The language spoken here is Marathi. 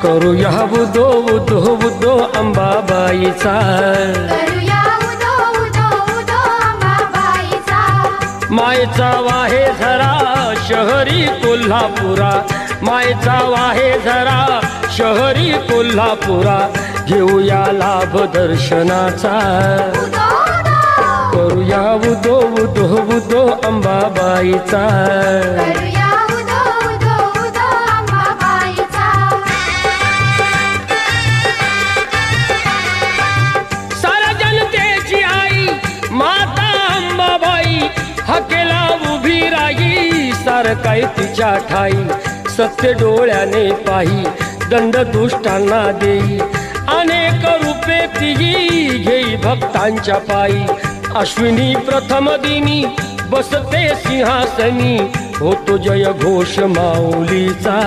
करूया उदो उदो उदो अंबाबाईचा, करूया उदो उदो उदो अंबाबाईचा. मायेचा वाहे झरा शहरी कोल्हापुरा, मायेचा वाहे झरा शहरी कोल्हापुरा, घेऊया लाभ दर्शनाचा. उदो उदो करूया उदो उदो उदो अंबाबाईचा, करूया उदो उदो उदो अंबाबाईचा. साऱ्या जनतेची आई माता अंबाबाई, हकेला उभी राही सारकाय तिच्या ठाई. सत्य डोळ्याने पाही दंड दुष्टांना देई, अनेक रूपे तिही घेई भक्तांच्या पायी. अश्विनी प्रथम दिनी बसते सिंहासनी, होतो जय घोष माऊलीचा.